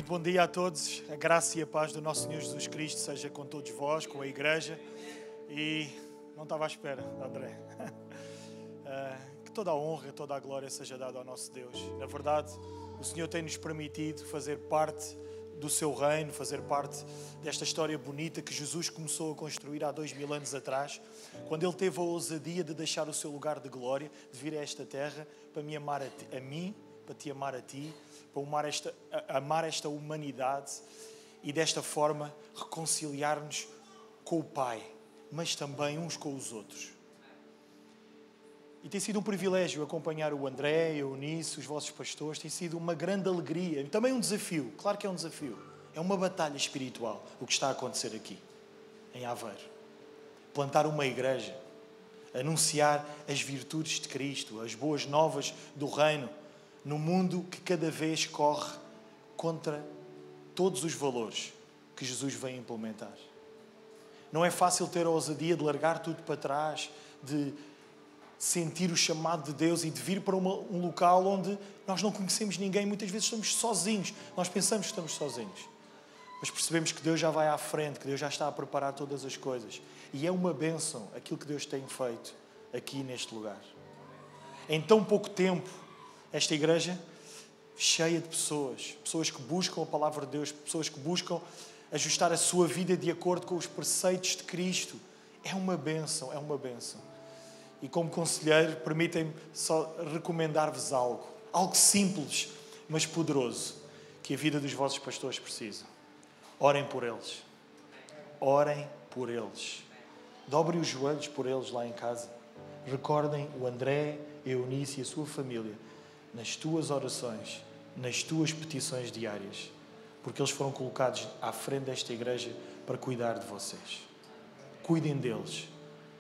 Bom dia a todos, a graça e a paz do nosso Senhor Jesus Cristo seja com todos vós, com a Igreja. E não estava à espera, André. Que toda a honra, toda a glória seja dada ao nosso Deus. Na verdade, o Senhor tem-nos permitido fazer parte do seu reino, fazer parte desta história bonita que Jesus começou a construir há 2000 anos atrás, quando Ele teve a ousadia de deixar o seu lugar de glória, de vir a esta terra para me amar a mim, para te amar a ti, para amar esta humanidade e desta forma reconciliar-nos com o Pai, mas também uns com os outros. E tem sido um privilégio acompanhar o André, a Eunice, os vossos pastores, tem sido uma grande alegria e também um desafio, claro que é um desafio, é uma batalha espiritual o que está a acontecer aqui, em Aveiro. Plantar uma igreja, anunciar as virtudes de Cristo, as boas novas do reino, num mundo que cada vez corre contra todos os valores que Jesus vem implementar. Não é fácil ter a ousadia de largar tudo para trás, de sentir o chamado de Deus e de vir para um local onde nós não conhecemos ninguém. Muitas vezes estamos sozinhos. Nós pensamos que estamos sozinhos. Mas percebemos que Deus já vai à frente, que Deus já está a preparar todas as coisas. E é uma bênção aquilo que Deus tem feito aqui neste lugar. Em tão pouco tempo, esta igreja cheia de pessoas que buscam a palavra de Deus, pessoas que buscam ajustar a sua vida de acordo com os preceitos de Cristo. É uma bênção, é uma bênção. E como conselheiro, permitem-me só recomendar-vos algo simples, mas poderoso, que a vida dos vossos pastores precisa. Orem por eles. Orem por eles. Dobrem os joelhos por eles lá em casa. Recordem o André, a Eunice e a sua família nas tuas orações, nas tuas petições diárias, porque eles foram colocados à frente desta igreja para cuidar de vocês. Cuidem deles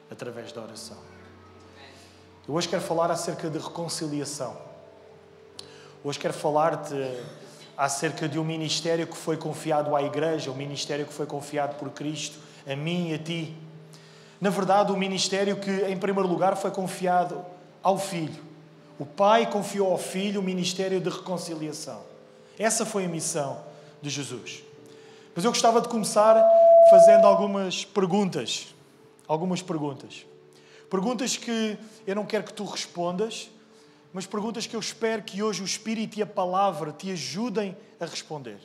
através da oração. Eu hoje quero falar acerca de reconciliação. Hoje quero falar-te acerca de um ministério que foi confiado à igreja, um ministério que foi confiado por Cristo, a mim e a ti. Na verdade, um ministério que, em primeiro lugar, foi confiado ao Filho. O Pai confiou ao Filho o ministério de reconciliação. Essa foi a missão de Jesus. Mas eu gostava de começar fazendo algumas perguntas. Perguntas que eu não quero que tu respondas, mas perguntas que eu espero que hoje o Espírito e a Palavra te ajudem a responder.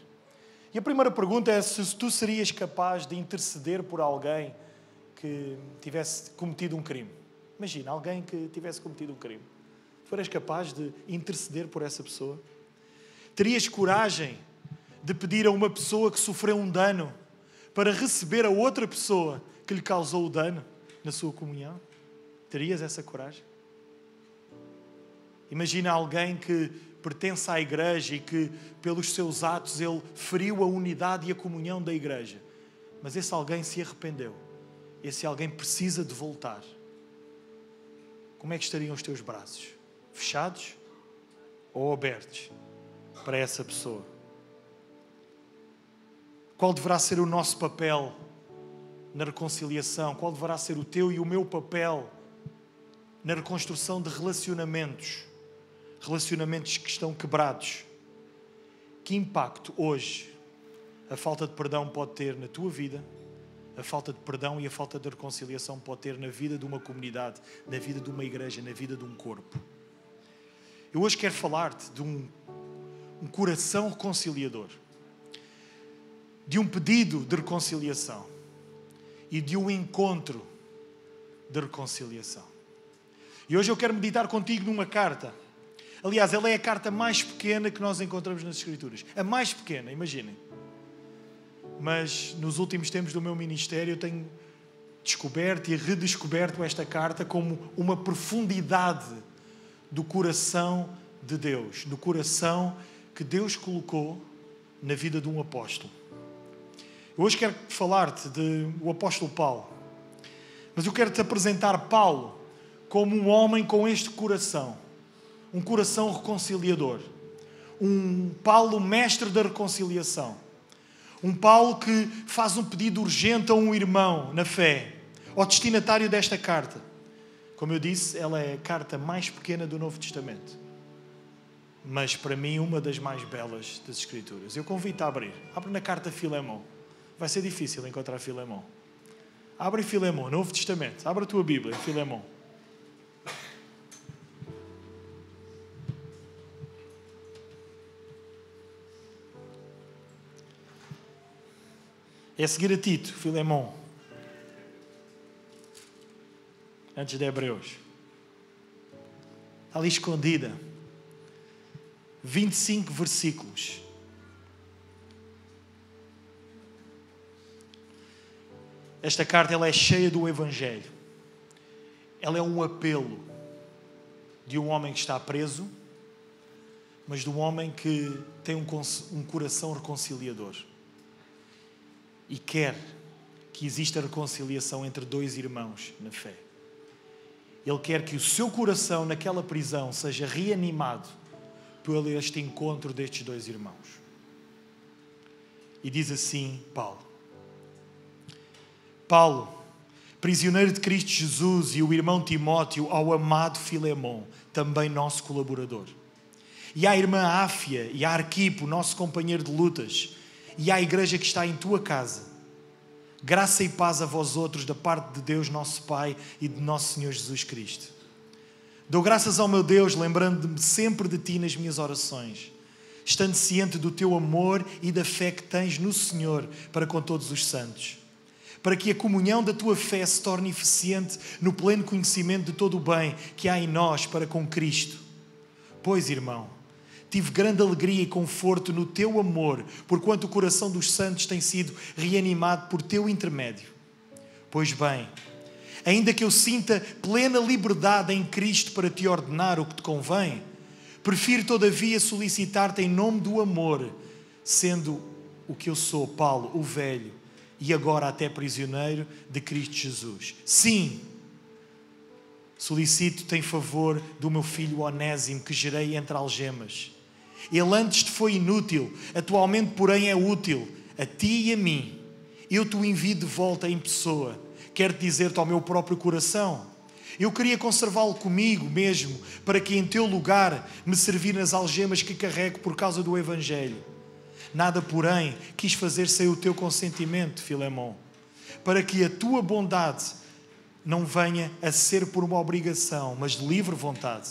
E a primeira pergunta é se tu serias capaz de interceder por alguém que tivesse cometido um crime. Imagina, alguém que tivesse cometido um crime. Tu eras capaz de interceder por essa pessoa? Terias coragem de pedir a uma pessoa que sofreu um dano para receber a outra pessoa que lhe causou o dano na sua comunhão? Terias essa coragem? Imagina alguém que pertence à igreja e que, pelos seus atos, ele feriu a unidade e a comunhão da igreja. Mas esse alguém se arrependeu. Esse alguém precisa de voltar. Como é que estariam os teus braços? Fechados ou abertos para essa pessoa? Qual deverá ser o nosso papel na reconciliação? Qual deverá ser o teu e o meu papel na reconstrução de relacionamentos que estão quebrados? Que impacto hoje a falta de perdão pode ter na tua vida? A falta de perdão e a falta de reconciliação pode ter na vida de uma comunidade, na vida de uma igreja, na vida de um corpo. Eu hoje quero falar-te de um coração reconciliador, de um pedido de reconciliação e de um encontro de reconciliação. E hoje eu quero meditar contigo numa carta. Aliás, ela é a carta mais pequena que nós encontramos nas Escrituras. A mais pequena, imaginem. Mas nos últimos tempos do meu ministério eu tenho descoberto e redescoberto esta carta como uma profundidade do coração de Deus, do coração que Deus colocou na vida de um apóstolo. Eu hoje quero falar-te do apóstolo Paulo, mas eu quero-te apresentar Paulo como um homem com este coração, um coração reconciliador, um Paulo mestre da reconciliação, um Paulo que faz um pedido urgente a um irmão na fé, ao destinatário desta carta. Como eu disse, ela é a carta mais pequena do Novo Testamento. mas para mim uma das mais belas das Escrituras. Eu convido-te a abrir. Abre na carta Filemão. Vai ser difícil encontrar Filemão. Abre Filemão, Novo Testamento. Abre a tua Bíblia, Filemão. É seguir a Tito, Filemão. Antes de Hebreus. Está ali escondida. 25 versículos. Esta carta ela é cheia do Evangelho. Ela é um apelo de um homem que está preso, mas de um homem que tem um coração reconciliador. E quer que exista reconciliação entre dois irmãos na fé. Ele quer que o seu coração naquela prisão seja reanimado por este encontro destes dois irmãos. E diz assim Paulo, prisioneiro de Cristo Jesus, e o irmão Timóteo, ao amado Filemão, também nosso colaborador. E à irmã Áfia e a Arquipo, nosso companheiro de lutas, e à igreja que está em tua casa. Graça e paz a vós outros da parte de Deus nosso Pai e de nosso Senhor Jesus Cristo. Dou graças ao meu Deus, lembrando-me sempre de ti nas minhas orações, estando ciente do teu amor e da fé que tens no Senhor para com todos os santos, para que a comunhão da tua fé se torne eficiente no pleno conhecimento de todo o bem que há em nós para com Cristo. Pois, irmão, tive grande alegria e conforto no teu amor, porquanto o coração dos santos tem sido reanimado por teu intermédio. Pois bem, ainda que eu sinta plena liberdade em Cristo para te ordenar o que te convém, prefiro todavia solicitar-te em nome do amor, sendo o que eu sou, Paulo, o velho, e agora até prisioneiro de Cristo Jesus. Sim, solicito-te em favor do meu filho Onésimo, que gerei entre algemas. Ele antes te foi inútil, atualmente, porém, é útil a ti e a mim. Eu te o envio de volta em pessoa. Quero dizer-te ao meu próprio coração. Eu queria conservá-lo comigo mesmo, para que em teu lugar me servir nas algemas que carrego por causa do Evangelho. Nada, porém, quis fazer sem o teu consentimento, Filemão, para que a tua bondade não venha a ser por uma obrigação, mas de livre vontade.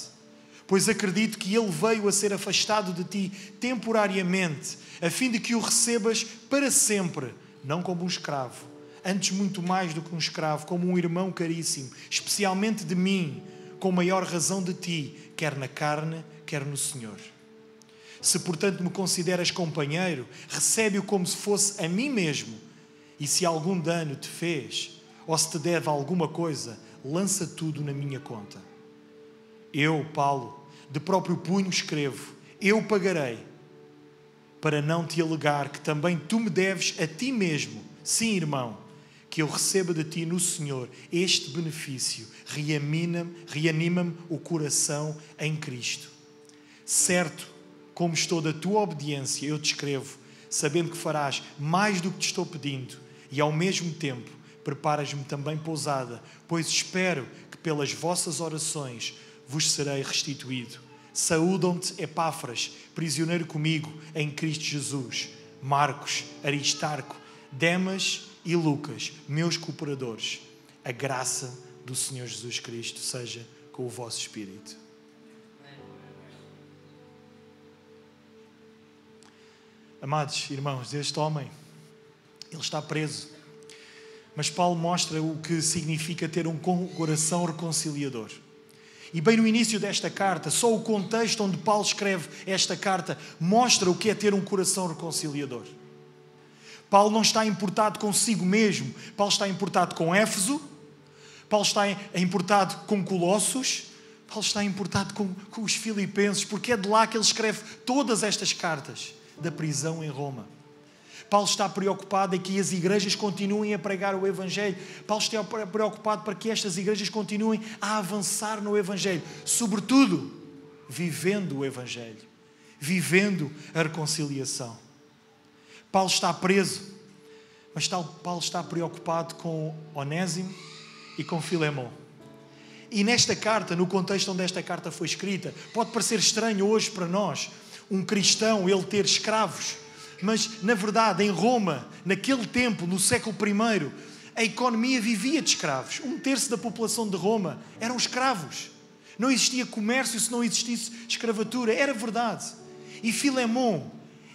Pois acredito que ele veio a ser afastado de ti temporariamente, a fim de que o recebas para sempre, não como um escravo, antes muito mais do que um escravo, como um irmão caríssimo, especialmente de mim, com maior razão de ti, quer na carne, quer no Senhor. Se, portanto, me consideras companheiro, recebe-o como se fosse a mim mesmo. E se algum dano te fez, ou se te deve alguma coisa, lança tudo na minha conta. Eu, Paulo, de próprio punho escrevo, eu pagarei, para não te alegar que também tu me deves a ti mesmo. Sim, irmão, que eu receba de ti no Senhor este benefício, reanima-me o coração em Cristo. Certo, como estou da tua obediência, eu te escrevo, sabendo que farás mais do que te estou pedindo, e ao mesmo tempo preparas-me também pousada, pois espero que pelas vossas orações vos serei restituído. Saúdam-te Epáfras, prisioneiro comigo em Cristo Jesus, Marcos, Aristarco, Demas e Lucas, meus cooperadores. A graça do Senhor Jesus Cristo seja com o vosso espírito. Amados irmãos, este homem, ele está preso. Mas Paulo mostra o que significa ter um coração reconciliador. E bem no início desta carta, só o contexto onde Paulo escreve esta carta mostra o que é ter um coração reconciliador. Paulo não está importado consigo mesmo. Paulo está importado com Éfeso. Paulo está importado com Colossos. Paulo está importado com os Filipenses, porque é de lá que ele escreve todas estas cartas da prisão em Roma. Paulo está preocupado em que as igrejas continuem a pregar o Evangelho. Paulo está preocupado para que estas igrejas continuem a avançar no Evangelho. Sobretudo, vivendo o Evangelho. Vivendo a reconciliação. Paulo está preso, mas Paulo está preocupado com Onésimo e com Filemão. E nesta carta, no contexto onde esta carta foi escrita, pode parecer estranho hoje para nós, um cristão, ele ter escravos. Mas, na verdade, em Roma, naquele tempo, no século I, a economia vivia de escravos. 1/3 da população de Roma eram escravos. Não existia comércio se não existisse escravatura. Era verdade. E Filemão,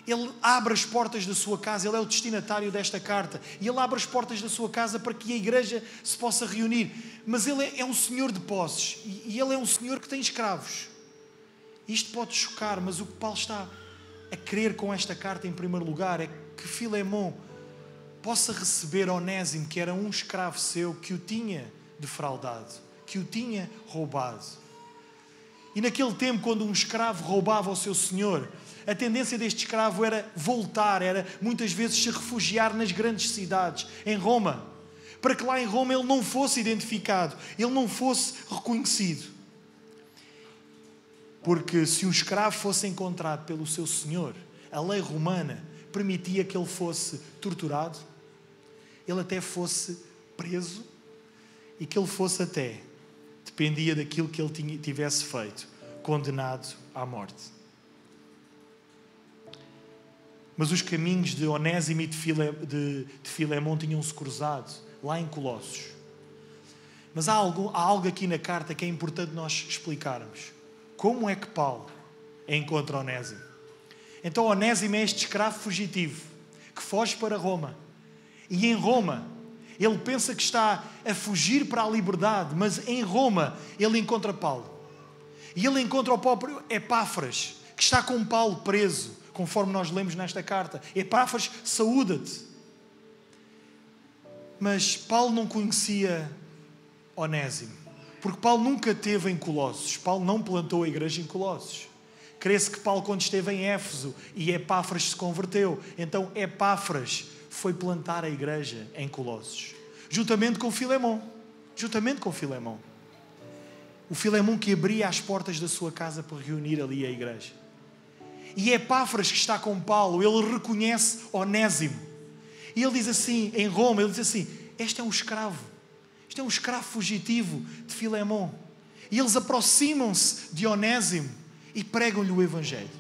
ele abre as portas da sua casa, ele é o destinatário desta carta. E ele abre as portas da sua casa para que a igreja se possa reunir. Mas ele é um senhor de posses. E ele é um senhor que tem escravos. Isto pode chocar, mas o que Paulo está a querer com esta carta, em primeiro lugar, é que Filemão possa receber Onésimo, que era um escravo seu, que o tinha defraudado, que o tinha roubado. E naquele tempo, quando um escravo roubava o seu senhor, a tendência deste escravo era voltar, era muitas vezes se refugiar nas grandes cidades, em Roma, para que lá em Roma ele não fosse identificado, ele não fosse reconhecido. Porque se um escravo fosse encontrado pelo seu senhor, a lei romana permitia que ele fosse torturado, ele até fosse preso e que ele fosse até, dependia daquilo que ele tivesse feito, condenado à morte. Mas os caminhos de Onésimo e de Filemão tinham-se cruzado lá em Colossos. Mas há algo aqui na carta que é importante nós explicarmos. Como é que Paulo encontra Onésimo? Então Onésimo é este escravo fugitivo que foge para Roma. E em Roma, ele pensa que está a fugir para a liberdade, mas em Roma ele encontra Paulo. E ele encontra o próprio Epáfras, que está com Paulo preso, conforme nós lemos nesta carta. Epáfras, saúda-te. Mas Paulo não conhecia Onésimo. Porque Paulo nunca esteve em Colossos. Paulo não plantou a igreja em Colossos. Crê-se que Paulo, quando esteve em Éfeso, e Epáfras se converteu. Então Epáfras foi plantar a igreja em Colossos. Juntamente com Filemão. O Filemão que abria as portas da sua casa para reunir ali a igreja. E Epáfras, que está com Paulo, ele reconhece Onésimo. E ele diz assim, em Roma, ele diz assim, este é um escravo. Este é um escravo fugitivo de Filemão. E eles aproximam-se de Onésimo e pregam-lhe o Evangelho.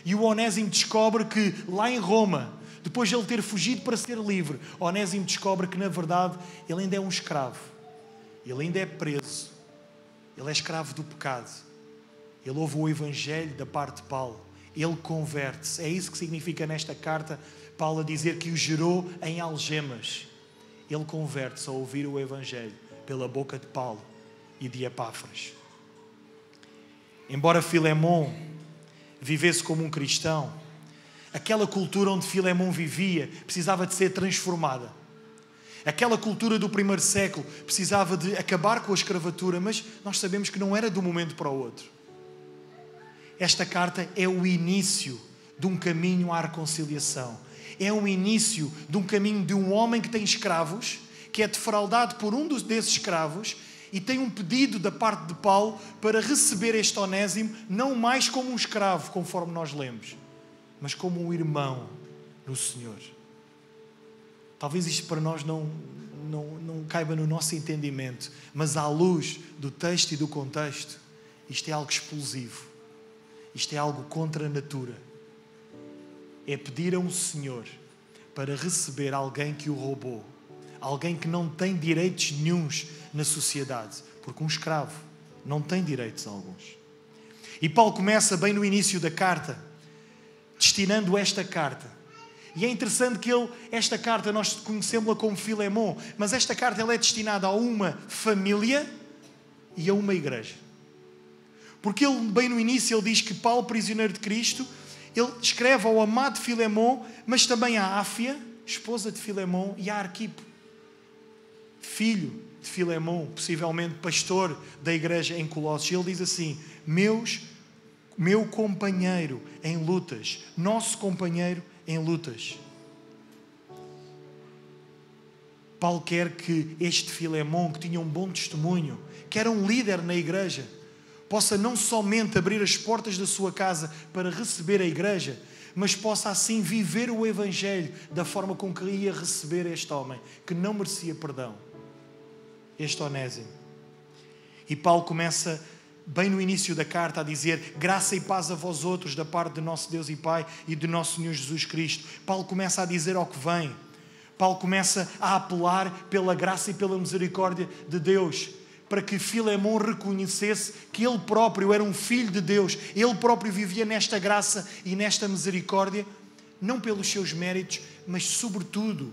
E o Onésimo descobre que lá em Roma, depois de ele ter fugido para ser livre, Onésimo descobre que na verdade ele ainda é um escravo. Ele ainda é preso. Ele é escravo do pecado. Ele ouve o Evangelho da parte de Paulo. Ele converte-se. É isso que significa nesta carta Paulo a dizer que o gerou em algemas. Ele converte-se ao ouvir o Evangelho pela boca de Paulo e de Epáfras. Embora Filemão vivesse como um cristão, aquela cultura onde Filemão vivia precisava de ser transformada. Aquela cultura do primeiro século precisava de acabar com a escravatura, mas nós sabemos que não era de um momento para o outro. Esta carta é o início de um caminho à reconciliação. É um início de um caminho de um homem que tem escravos, que é defraudado por um desses escravos e tem um pedido da parte de Paulo para receber este Onésimo, não mais como um escravo, conforme nós lemos, mas como um irmão no Senhor. Talvez isto para nós não caiba no nosso entendimento, mas à luz do texto e do contexto, isto é algo explosivo. Isto é algo contra a natura. É pedir a um senhor para receber alguém que o roubou. Alguém que não tem direitos nenhuns na sociedade. Porque um escravo não tem direitos alguns. E Paulo começa bem no início da carta, destinando esta carta. E é interessante que esta carta nós conhecemos-la como Filemão, mas esta carta ela é destinada a uma família e a uma igreja. Porque ele, bem no início, ele diz que Paulo, prisioneiro de Cristo, ele escreve ao amado Filemão, mas também à Áfia, esposa de Filemão, e a Arquipo, filho de Filemão, possivelmente pastor da igreja em Colossos. Ele diz assim, meu companheiro em lutas, nosso companheiro em lutas. Paulo quer que este Filemão, que tinha um bom testemunho, que era um líder na igreja, possa não somente abrir as portas da sua casa para receber a igreja, mas possa assim viver o Evangelho da forma com que ia receber este homem, que não merecia perdão, este Onésimo. E Paulo começa, bem no início da carta, a dizer: graça e paz a vós outros, da parte de nosso Deus e Pai e de nosso Senhor Jesus Cristo. Paulo começa a dizer ao que vem. Paulo começa a apelar pela graça e pela misericórdia de Deus, para que Filemon reconhecesse que ele próprio era um filho de Deus. Ele próprio vivia nesta graça e nesta misericórdia, não pelos seus méritos, mas sobretudo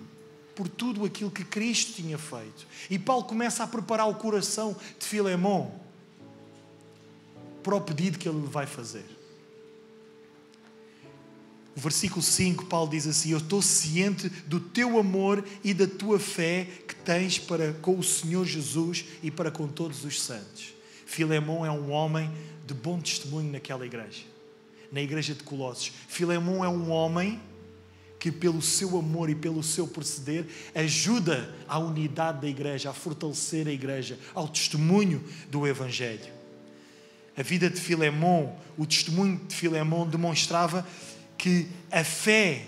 por tudo aquilo que Cristo tinha feito. E Paulo começa a preparar o coração de Filemon para o pedido que ele lhe vai fazer. O versículo 5, Paulo diz assim: eu estou ciente do teu amor e da tua fé que tens para com o Senhor Jesus e para com todos os santos. Filemon é um homem de bom testemunho naquela igreja, na igreja de Colossos. Filemon é um homem que, pelo seu amor e pelo seu proceder, ajuda à unidade da igreja, a fortalecer a igreja, ao testemunho do Evangelho. A vida de Filemon, o testemunho de Filemon demonstrava que a fé,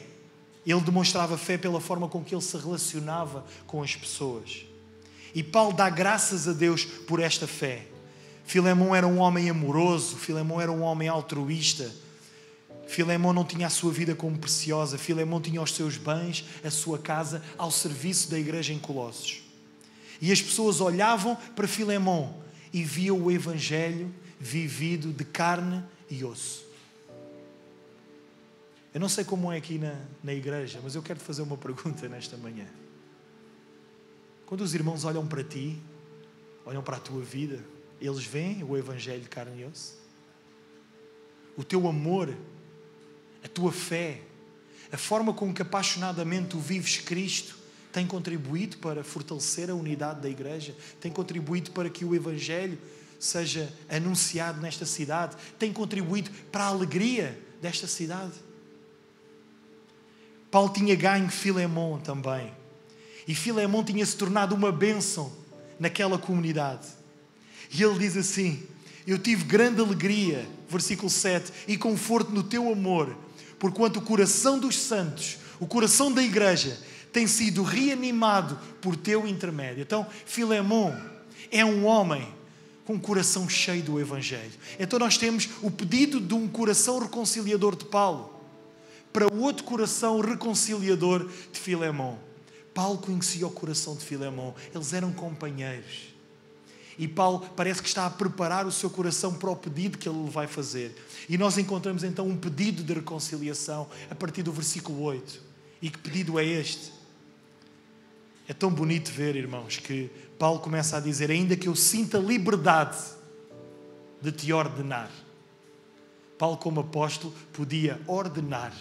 ele demonstrava fé pela forma com que ele se relacionava com as pessoas. E Paulo dá graças a Deus por esta fé. Filemon era um homem amoroso, Filemon era um homem altruísta. Filemon não tinha a sua vida como preciosa. Filemon tinha os seus bens, a sua casa, ao serviço da igreja em Colossos. E as pessoas olhavam para Filemon e viam o Evangelho vivido de carne e osso. Eu não sei como é aqui na igreja, mas eu quero te fazer uma pergunta nesta manhã. Quando os irmãos olham para ti, olham para a tua vida, eles veem o Evangelho de carne e osso? O teu amor, a tua fé, a forma com que apaixonadamente tu vives Cristo, tem contribuído para fortalecer a unidade da igreja? Tem contribuído para que o Evangelho seja anunciado nesta cidade? Tem contribuído para a alegria desta cidade? Paulo tinha ganho Filemon também. E Filemon tinha se tornado uma bênção naquela comunidade. E ele diz assim: eu tive grande alegria, versículo 7, e conforto no teu amor, porquanto o coração dos santos, o coração da igreja, tem sido reanimado por teu intermédio. Então, Filemon é um homem com um coração cheio do Evangelho. Então nós temos o pedido de um coração reconciliador de Paulo para o outro coração reconciliador de Filemon. Paulo conhecia o coração de Filemon. Eles eram companheiros. E Paulo parece que está a preparar o seu coração para o pedido que ele vai fazer. E nós encontramos então um pedido de reconciliação a partir do versículo 8. E que pedido é este? É tão bonito ver, irmãos, que Paulo começa a dizer: ainda que eu sinta liberdade de te ordenar. Paulo, como apóstolo, podia ordenar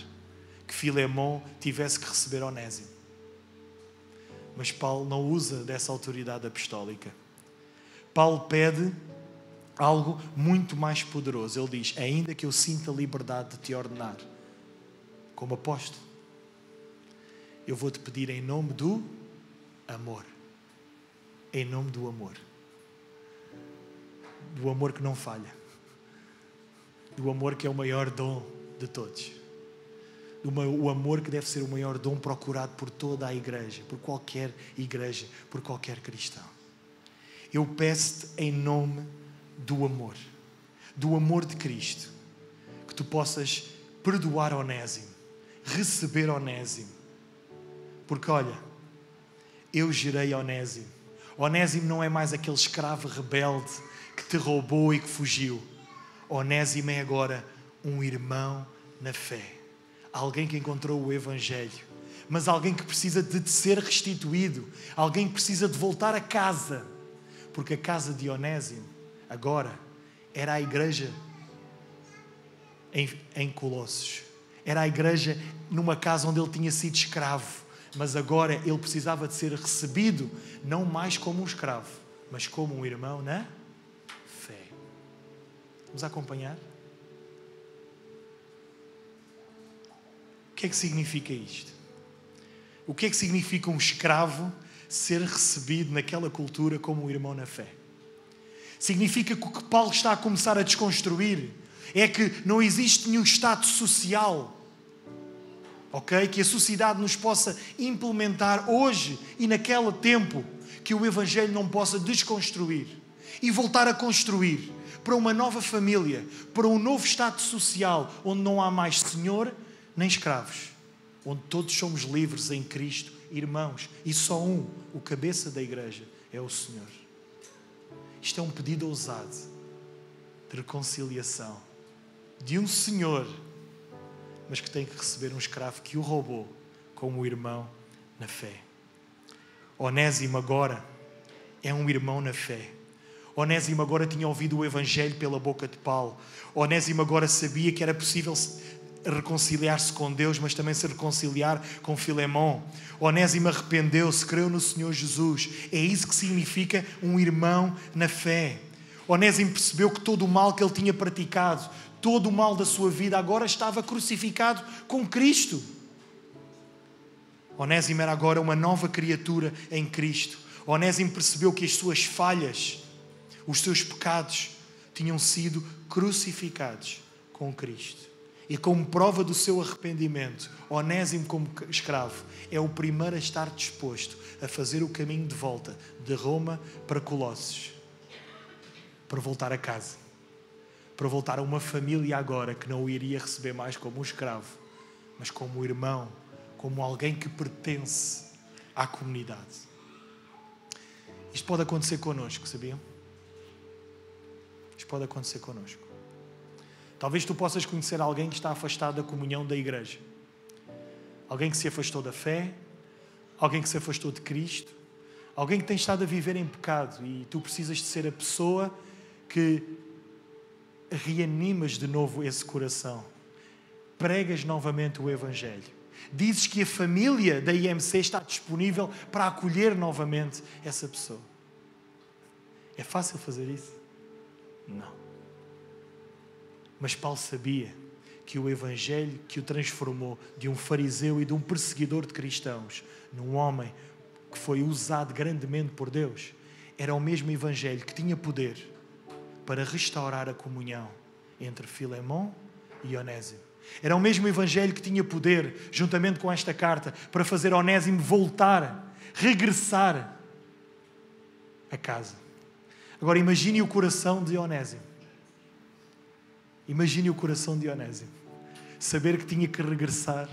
que Filemon tivesse que receber Onésimo. Mas Paulo não usa dessa autoridade apostólica. Paulo pede algo muito mais poderoso. Ele diz: ainda que eu sinta liberdade de te ordenar, como apóstolo, eu vou-te pedir em nome do amor. Em nome do amor. Do amor que não falha. Do amor que é o maior dom de todos. O amor que deve ser o maior dom procurado por toda a igreja, por qualquer igreja, por qualquer cristão. Eu peço-te em nome do amor de Cristo, que tu possas perdoar Onésimo, receber Onésimo. Porque olha, eu gerei Onésimo. Onésimo não é mais aquele escravo rebelde que te roubou e que fugiu. Onésimo é agora um irmão na fé. Alguém que encontrou o Evangelho. Mas alguém que precisa de ser restituído. Alguém que precisa de voltar a casa. Porque a casa de Onésimo, agora, era a igreja em Colossos. Era a igreja numa casa onde ele tinha sido escravo. Mas agora ele precisava de ser recebido, não mais como um escravo, mas como um irmão na fé. Vamos acompanhar? O que é que significa isto? O que é que significa um escravo ser recebido naquela cultura como um irmão na fé? Significa que o que Paulo está a começar a desconstruir é que não existe nenhum status social, ok? Que a sociedade nos possa implementar hoje e naquele tempo, que o Evangelho não possa desconstruir. e voltar a construir para uma nova família, para um novo estado social, onde não há mais senhor nem escravos, onde todos somos livres em Cristo, irmãos, e só o cabeça da igreja, é o Senhor. Isto é um pedido ousado de reconciliação de um senhor, mas que tem que receber um escravo que o roubou como irmão na fé. Onésimo agora é um irmão na fé. Onésimo agora tinha ouvido o Evangelho pela boca de Paulo. Onésimo agora sabia que era possível reconciliar-se com Deus, mas também se reconciliar com Filemón. Onésimo arrependeu-se, creu no Senhor Jesus. É isso que significa um irmão na fé. Onésimo percebeu que todo o mal que ele tinha praticado, todo o mal da sua vida, agora estava crucificado com Cristo. Onésimo era agora uma nova criatura em Cristo. Onésimo percebeu que as suas falhas, os seus pecados, tinham sido crucificados com Cristo. E como prova do seu arrependimento, Onésimo, como escravo, é o primeiro a estar disposto a fazer o caminho de volta de Roma para Colossos, para voltar a casa, para voltar a uma família agora que não o iria receber mais como um escravo, mas como um irmão, como alguém que pertence à comunidade. Isto pode acontecer connosco, sabiam? Isto pode acontecer connosco. Talvez tu possas conhecer alguém que está afastado da comunhão da igreja. Alguém que se afastou da fé, alguém que se afastou de Cristo, alguém que tem estado a viver em pecado e tu precisas de ser a pessoa que reanimas de novo esse coração. Pregas novamente o Evangelho. Dizes que a família da IMC está disponível para acolher novamente essa pessoa. É fácil fazer isso? Não. Mas Paulo sabia que o Evangelho que o transformou de um fariseu e de um perseguidor de cristãos num homem que foi usado grandemente por Deus, era o mesmo Evangelho que tinha poder para restaurar a comunhão entre Filemón e Onésimo. Era o mesmo Evangelho que tinha poder, juntamente com esta carta, para fazer Onésimo voltar, regressar a casa. Agora imagine o coração de Onésimo. Imagine o coração de Onésimo. Saber que tinha que regressar.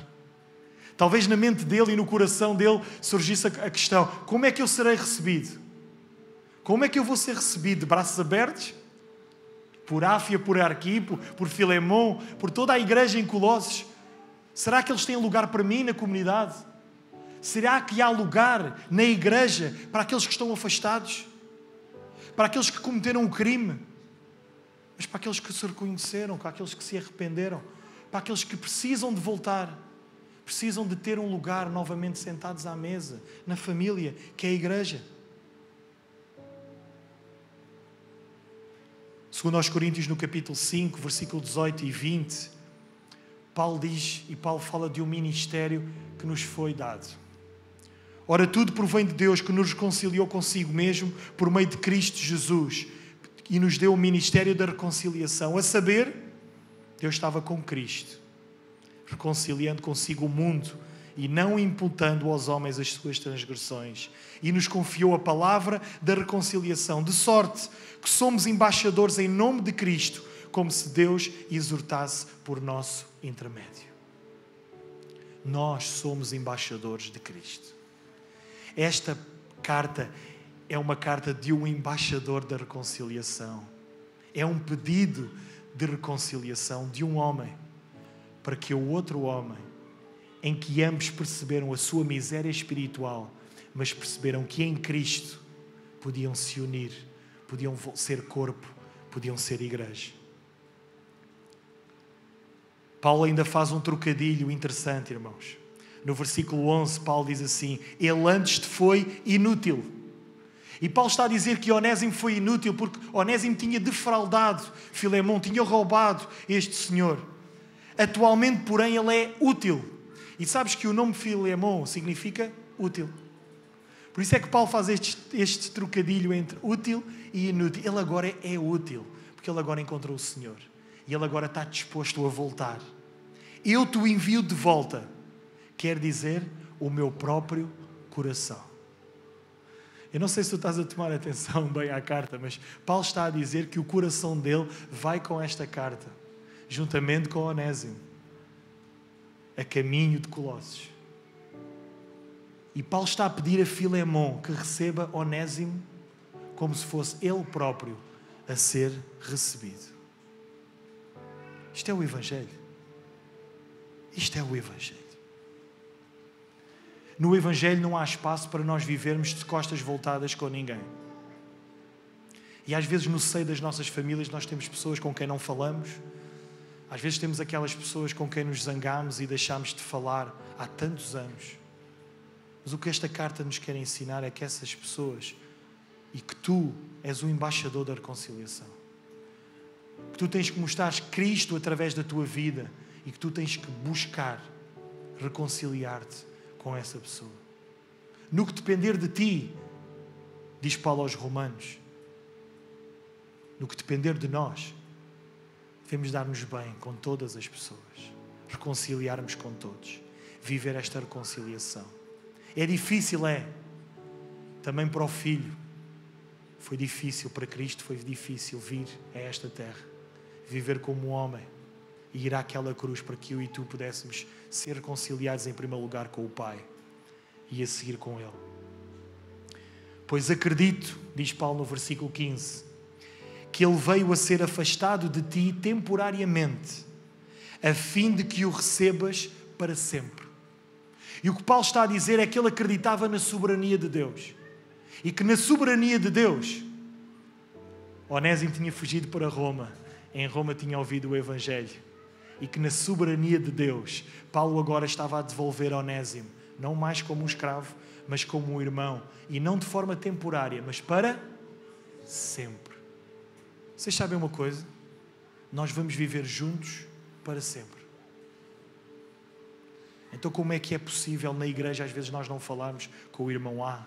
Talvez na mente dele e no coração dele surgisse a questão: como é que eu serei recebido? Como é que eu vou ser recebido? De braços abertos? Por Áfia, por Arquipo, por Filemón, por toda a igreja em Colossos? Será que eles têm lugar para mim na comunidade? Será que há lugar na igreja para aqueles que estão afastados? Para aqueles que cometeram o crime? Mas para aqueles que se reconheceram, para aqueles que se arrependeram, para aqueles que precisam de voltar, precisam de ter um lugar novamente sentados à mesa, na família, que é a igreja. Segundo aos Coríntios, no capítulo 5, versículo 18 e 20, Paulo diz, e Paulo fala de um ministério que nos foi dado. Ora, tudo provém de Deus, que nos reconciliou consigo mesmo por meio de Cristo Jesus e nos deu o ministério da reconciliação. A saber, Deus estava com Cristo, reconciliando consigo o mundo e não imputando aos homens as suas transgressões. E nos confiou a palavra da reconciliação, de sorte que somos embaixadores em nome de Cristo, como se Deus exortasse por nosso intermédio. Nós somos embaixadores de Cristo. Esta carta é uma carta de um embaixador da reconciliação. É um pedido de reconciliação de um homem para que o outro homem, em que ambos perceberam a sua miséria espiritual, mas perceberam que em Cristo podiam se unir, podiam ser corpo, podiam ser igreja. Paulo ainda faz um trocadilho interessante, irmãos. No versículo 11, Paulo diz assim: ele antes te foi inútil. E Paulo está a dizer que Onésimo foi inútil porque Onésimo tinha defraudado Filemón, tinha roubado este senhor. Atualmente, porém, ele é útil. E sabes que o nome Filemón significa útil. Por isso é que Paulo faz este trocadilho entre útil e inútil. Ele agora é útil, porque ele agora encontrou o Senhor. E ele agora está disposto a voltar. Eu te envio de volta. Quer dizer, o meu próprio coração. Eu não sei se tu estás a tomar atenção bem à carta, mas Paulo está a dizer que o coração dele vai com esta carta, juntamente com Onésimo, a caminho de Colossos. E Paulo está a pedir a Filemon que receba Onésimo como se fosse ele próprio a ser recebido. Isto é o Evangelho. Isto é o Evangelho. No Evangelho não há espaço para nós vivermos de costas voltadas com ninguém. E às vezes no seio das nossas famílias nós temos pessoas com quem não falamos. Às vezes temos aquelas pessoas com quem nos zangamos e deixamos de falar há tantos anos. Mas o que esta carta nos quer ensinar é que essas pessoas, e que tu és o embaixador da reconciliação, que tu tens que mostrar Cristo através da tua vida e que tu tens que buscar reconciliar-te com essa pessoa. No que depender de ti, diz Paulo aos Romanos, no que depender de nós, devemos dar-nos bem com todas as pessoas, reconciliarmos com todos, viver esta reconciliação. É difícil, é. Também para o Filho. Foi difícil para Cristo, foi difícil vir a esta terra, viver como homem e ir àquela cruz para que eu e tu pudéssemos ser reconciliados em primeiro lugar com o Pai e a seguir com Ele. Pois acredito, diz Paulo no versículo 15, que Ele veio a ser afastado de ti temporariamente, a fim de que o recebas para sempre. E o que Paulo está a dizer é que ele acreditava na soberania de Deus. E que na soberania de Deus, Onésimo tinha fugido para Roma. Em Roma tinha ouvido o Evangelho. E que na soberania de Deus, Paulo agora estava a devolver Onésimo, não mais como um escravo, mas como um irmão. E não de forma temporária, mas para sempre. Vocês sabem uma coisa? Nós vamos viver juntos para sempre. Então como é que é possível na igreja às vezes nós não falarmos com o irmão A,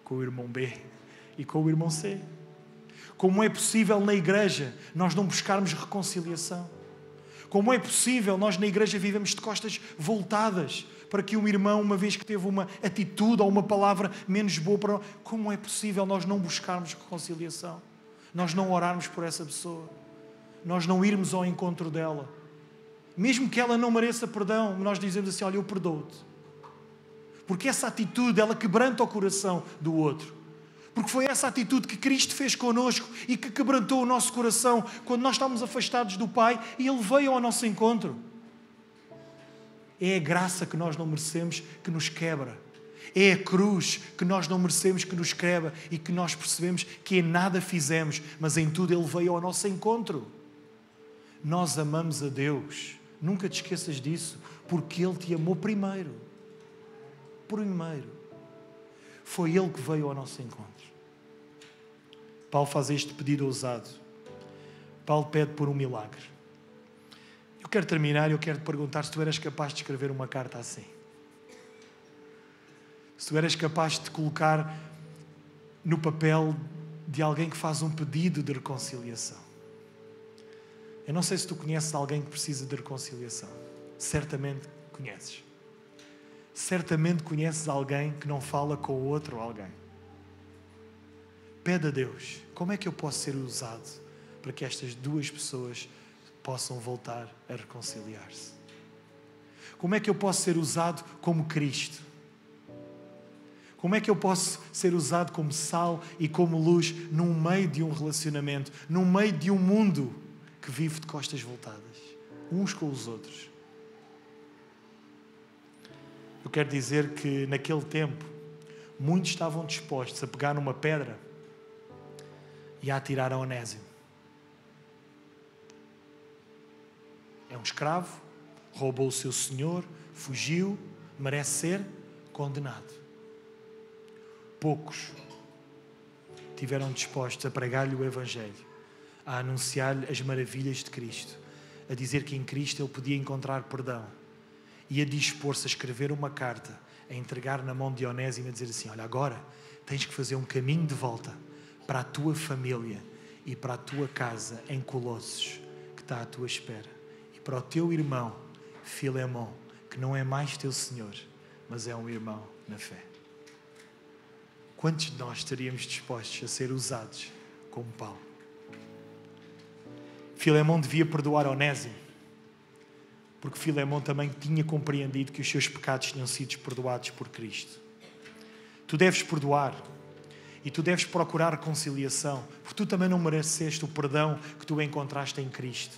com o irmão B e com o irmão C? Como é possível na igreja nós não buscarmos reconciliação? Como é possível nós na igreja vivemos de costas voltadas para que um irmão, uma vez que teve uma atitude ou uma palavra menos boa para nós, como é possível nós não buscarmos reconciliação? Nós não orarmos por essa pessoa? Nós não irmos ao encontro dela? Mesmo que ela não mereça perdão, nós dizemos assim, olha, eu perdoo-te. Porque essa atitude, ela quebranta o coração do outro. Porque foi essa atitude que Cristo fez connosco e que quebrantou o nosso coração quando nós estávamos afastados do Pai e Ele veio ao nosso encontro. É a graça que nós não merecemos que nos quebra. É a cruz que nós não merecemos que nos quebra e que nós percebemos que em nada fizemos, mas em tudo Ele veio ao nosso encontro. Nós amamos a Deus. Nunca te esqueças disso, porque Ele te amou primeiro. Primeiro. Foi Ele que veio ao nosso encontro. Paulo faz este pedido ousado. Paulo pede por um milagre. Eu quero terminar e eu quero te perguntar se tu eras capaz de escrever uma carta assim. Se tu eras capaz de te colocar no papel de alguém que faz um pedido de reconciliação. Eu não sei se tu conheces alguém que precisa de reconciliação. Certamente conheces. Certamente conheces alguém que não fala com o outro alguém. Pede a Deus, como é que eu posso ser usado para que estas duas pessoas possam voltar a reconciliar-se? Como é que eu posso ser usado como Cristo? Como é que eu posso ser usado como sal e como luz no meio de um relacionamento, no meio de um mundo que vive de costas voltadas, uns com os outros? Eu quero dizer que naquele tempo muitos estavam dispostos a pegar numa pedra e a atirar a Onésimo. É um escravo, roubou o seu senhor, fugiu, merece ser condenado. Poucos tiveram dispostos a pregar-lhe o Evangelho, a anunciar-lhe as maravilhas de Cristo, a dizer que em Cristo ele podia encontrar perdão e a dispor-se a escrever uma carta, a entregar na mão de Onésimo e a dizer assim, olha, agora tens que fazer um caminho de volta para a tua família e para a tua casa em Colossos, que está à tua espera, e para o teu irmão, Filemon, que não é mais teu senhor, mas é um irmão na fé. quantos de nós estaríamos dispostos a ser usados como Paulo? Filemão devia perdoar Onésimo, porque Filemão também tinha compreendido que os seus pecados tinham sido perdoados por Cristo. Tu deves perdoar e tu deves procurar reconciliação, porque tu também não mereceste o perdão que tu encontraste em Cristo.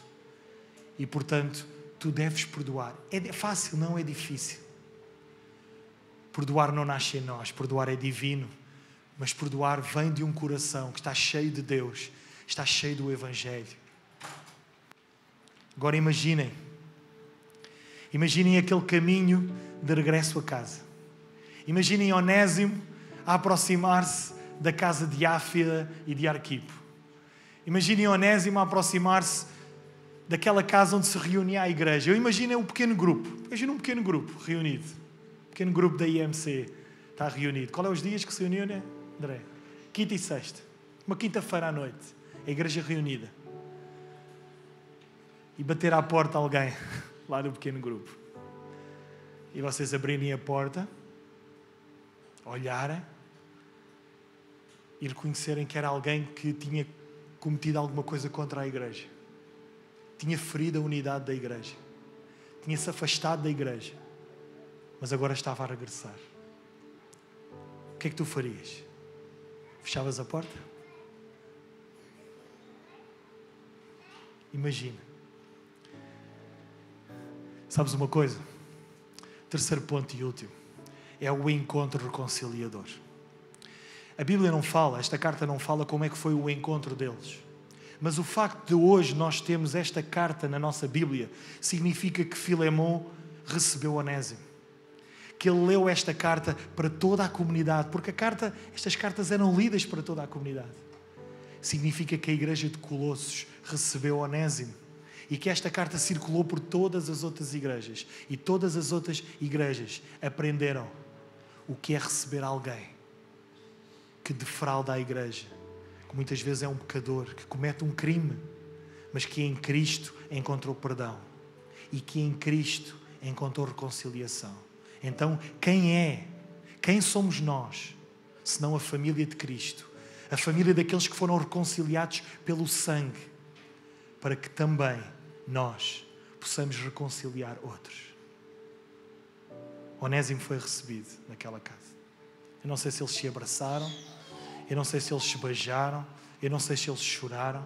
E, portanto, tu deves perdoar. É fácil, não é difícil. Perdoar não nasce em nós, perdoar é divino, mas perdoar vem de um coração que está cheio de Deus, está cheio do Evangelho. Agora imaginem aquele caminho de regresso a casa. Imaginem Onésimo a aproximar-se da casa de Áfia e de Arquipo. Imaginem Onésimo a aproximar-se daquela casa onde se reunia a igreja. Eu imagino um pequeno grupo. Imagina um pequeno grupo reunido. Um pequeno grupo da IMC está reunido. Qual é os dias que se reuniu, né, André? Quinta e sexta. Uma quinta-feira à noite. A igreja reunida. E bater à porta alguém lá do pequeno grupo. E vocês abrirem a porta, olharem e reconhecerem que era alguém que tinha cometido alguma coisa contra a igreja. Tinha ferido a unidade da igreja. Tinha-se afastado da igreja. Mas agora estava a regressar. O que é que tu farias? Fechavas a porta? Imagina. Sabes uma coisa? Terceiro ponto e último. É o encontro reconciliador. A Bíblia não fala, esta carta não fala como é que foi o encontro deles. Mas o facto de hoje nós termos esta carta na nossa Bíblia significa que Filemão recebeu Onésimo. Que ele leu esta carta para toda a comunidade, porque estas cartas eram lidas para toda a comunidade. Significa que a igreja de Colossos recebeu Onésimo e que esta carta circulou por todas as outras igrejas e todas as outras igrejas aprenderam o que é receber alguém que defrauda a igreja, que muitas vezes é um pecador, que comete um crime, mas que em Cristo encontrou perdão e que em Cristo encontrou reconciliação. Então, quem somos nós, senão a família de Cristo, a família daqueles que foram reconciliados pelo sangue, para que também nós possamos reconciliar outros. Onésimo foi recebido naquela casa. Eu não sei se eles se abraçaram, eu não sei se eles se beijaram, eu não sei se eles choraram,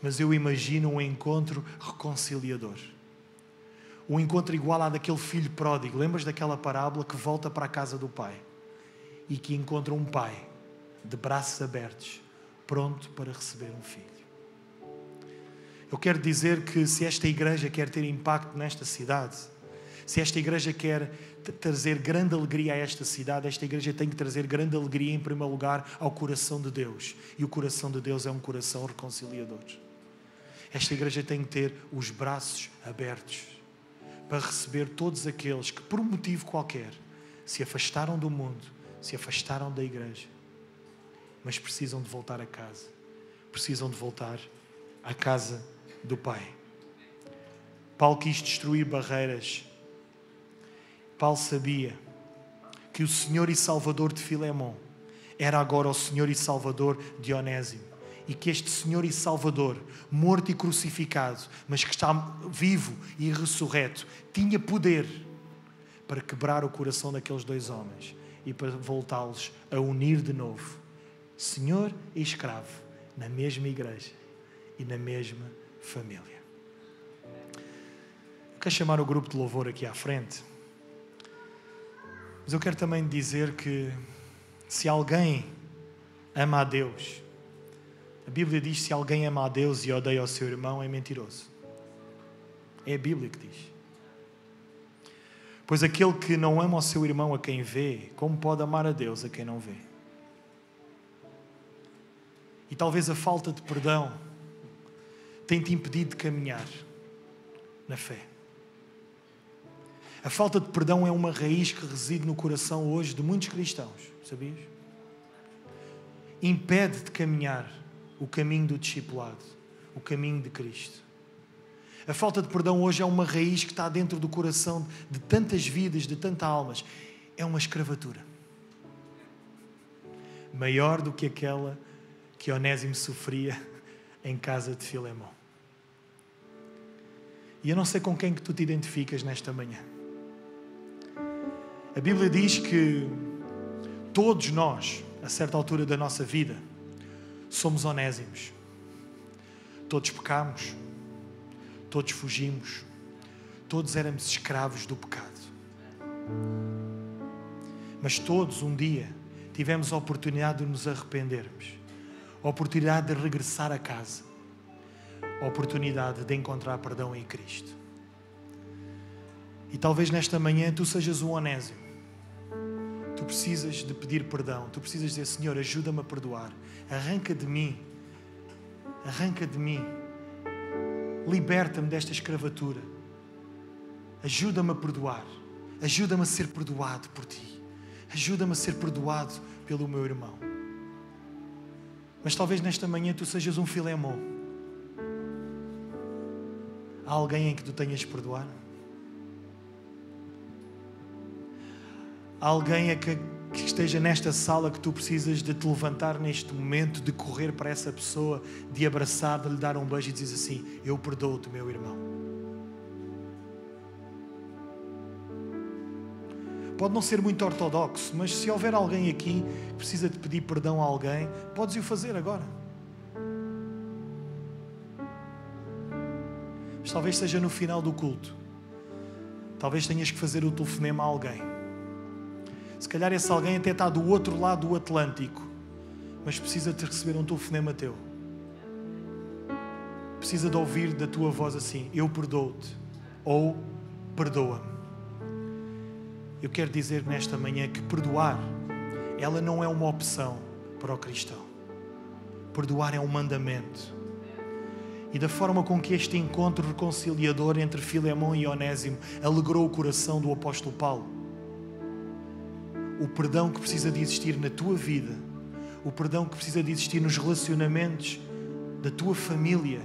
mas eu imagino um encontro reconciliador. Um encontro igual ao daquele filho pródigo. Lembras daquela parábola que volta para a casa do pai e que encontra um pai de braços abertos, pronto para receber um filho. Eu quero dizer que se esta igreja quer ter impacto nesta cidade, se esta igreja quer trazer grande alegria a esta cidade, esta igreja tem que trazer grande alegria em primeiro lugar ao coração de Deus. E o coração de Deus é um coração reconciliador. Esta igreja tem que ter os braços abertos para receber todos aqueles que, por um motivo qualquer, se afastaram do mundo, se afastaram da igreja, mas precisam de voltar a casa. Precisam de voltar à casa do Pai. Paulo quis destruir barreiras. Paulo sabia que o Senhor e Salvador de Filemão era agora o Senhor e Salvador de Onésimo. E que este Senhor e Salvador, morto e crucificado, mas que está vivo e ressurreto, tinha poder para quebrar o coração daqueles dois homens e para voltá-los a unir de novo, Senhor e escravo, na mesma igreja e na mesma família. Eu quero chamar o grupo de louvor aqui à frente, mas eu quero também dizer que se alguém ama a Deus, a Bíblia diz que se alguém ama a Deus e odeia o seu irmão, é mentiroso. É a Bíblia que diz. Pois aquele que não ama o seu irmão a quem vê, como pode amar a Deus a quem não vê? E talvez a falta de perdão tenha te impedido de caminhar na fé. A falta de perdão é uma raiz que reside no coração hoje de muitos cristãos, sabias? Impede de caminhar o caminho do discipulado, o caminho de Cristo. A falta de perdão hoje é uma raiz que está dentro do coração de tantas vidas, de tantas almas. É uma escravatura. maior do que aquela que Onésimo sofria em casa de Filemão. E eu não sei com quem que tu te identificas nesta manhã. A Bíblia diz que todos nós, a certa altura da nossa vida, somos Onésimos. Todos pecamos, todos fugimos, todos éramos escravos do pecado. Mas todos um dia tivemos a oportunidade de nos arrependermos, a oportunidade de regressar a casa, a oportunidade de encontrar perdão em Cristo. E talvez nesta manhã tu sejas um Onésimo. Tu precisas de pedir perdão, tu precisas dizer: Senhor, ajuda-me a perdoar, arranca de mim, liberta-me desta escravatura, ajuda-me a perdoar, ajuda-me a ser perdoado por Ti, ajuda-me a ser perdoado pelo meu irmão. Mas talvez nesta manhã tu sejas um Filemão. Há alguém em que tu tenhas de perdoar? Há alguém que esteja nesta sala que tu precisas de te levantar neste momento, de correr para essa pessoa, de abraçar, de lhe dar um beijo e dizer assim: eu perdoo-te, meu irmão. Pode não ser muito ortodoxo, mas se houver alguém aqui que precisa de pedir perdão a alguém, podes o fazer agora. Mas talvez seja no final do culto. Talvez tenhas que fazer o telefonema a alguém. Se calhar esse alguém até está do outro lado do Atlântico, mas precisa de receber um telefonema teu. Precisa de ouvir da tua voz assim: eu perdoo-te, ou perdoa-me. Eu quero dizer nesta manhã que perdoar, ela não é uma opção para o cristão. Perdoar é um mandamento. E da forma com que este encontro reconciliador entre Filemão e Onésimo alegrou o coração do apóstolo Paulo, o perdão que precisa de existir na tua vida, o perdão que precisa de existir nos relacionamentos da tua família,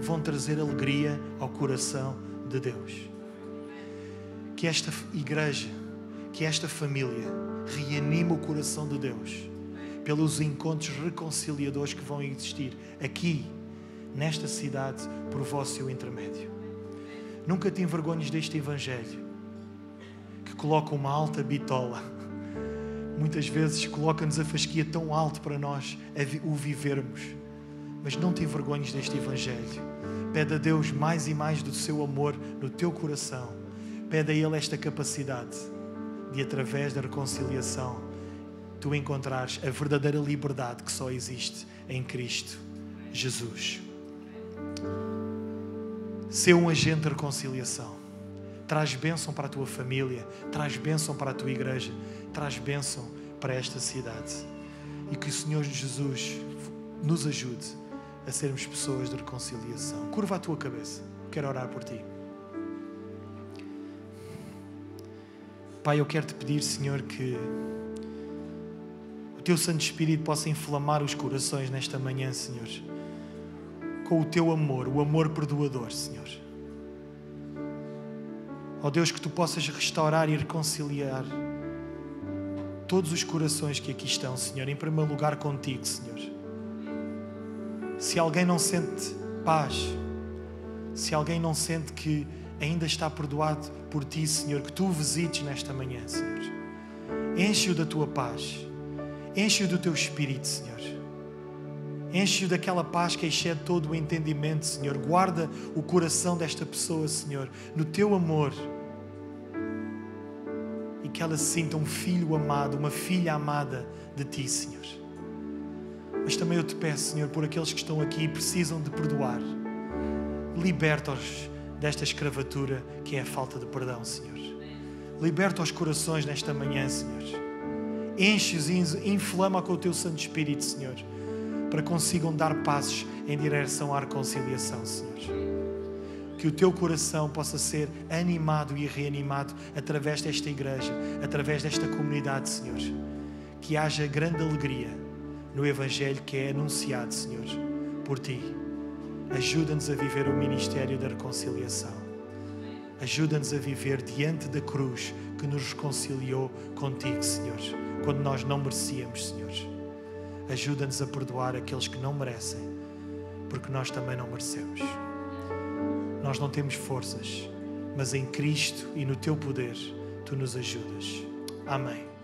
vão trazer alegria ao coração de Deus. Que esta igreja, que esta família reanime o coração de Deus pelos encontros reconciliadores que vão existir aqui, nesta cidade, por vosso intermédio. Nunca te envergonhes deste Evangelho, que coloca uma alta bitola. Muitas vezes coloca-nos a fasquia tão alto para nós o vivermos. Mas não te envergonhes deste Evangelho. Pede a Deus mais e mais do seu amor no teu coração. Pede a Ele esta capacidade de, através da reconciliação, tu encontrares a verdadeira liberdade que só existe em Cristo Jesus. Sê um agente de reconciliação. Traz bênção para a tua família, traz bênção para a tua igreja, traz bênção para esta cidade. E que o Senhor Jesus nos ajude a sermos pessoas de reconciliação. Curva a tua cabeça, quero orar por ti. Pai, eu quero te pedir, Senhor, que o teu Santo Espírito possa inflamar os corações nesta manhã, Senhor, com o teu amor, o amor perdoador, Senhor. Ó Deus, que tu possas restaurar e reconciliar todos os corações que aqui estão, Senhor, em primeiro lugar contigo, Senhor. Se alguém não sente paz, se alguém não sente que ainda está perdoado por ti, Senhor, que tu o visites nesta manhã, Senhor. Enche-o da tua paz, enche-o do teu Espírito, Senhor. Enche-o daquela paz que excede todo o entendimento, Senhor. Guarda o coração desta pessoa, Senhor, no teu amor. E que ela se sinta um filho amado, uma filha amada de ti, Senhor. Mas também eu te peço, Senhor, por aqueles que estão aqui e precisam de perdoar. Liberta-os desta escravatura que é a falta de perdão, Senhor. Liberta os corações nesta manhã, Senhor. Enche-os e inflama com o teu Santo Espírito, Senhor, para que consigam dar passos em direção à reconciliação, Senhor. Que o teu coração possa ser animado e reanimado através desta igreja, através desta comunidade, Senhor. Que haja grande alegria no Evangelho que é anunciado, Senhor, por ti. Ajuda-nos a viver o ministério da reconciliação. Ajuda-nos a viver diante da cruz que nos reconciliou contigo, Senhor, quando nós não merecíamos, Senhor. Ajuda-nos a perdoar aqueles que não merecem, porque nós também não merecemos. Nós não temos forças, mas em Cristo e no Teu poder, Tu nos ajudas. Amém.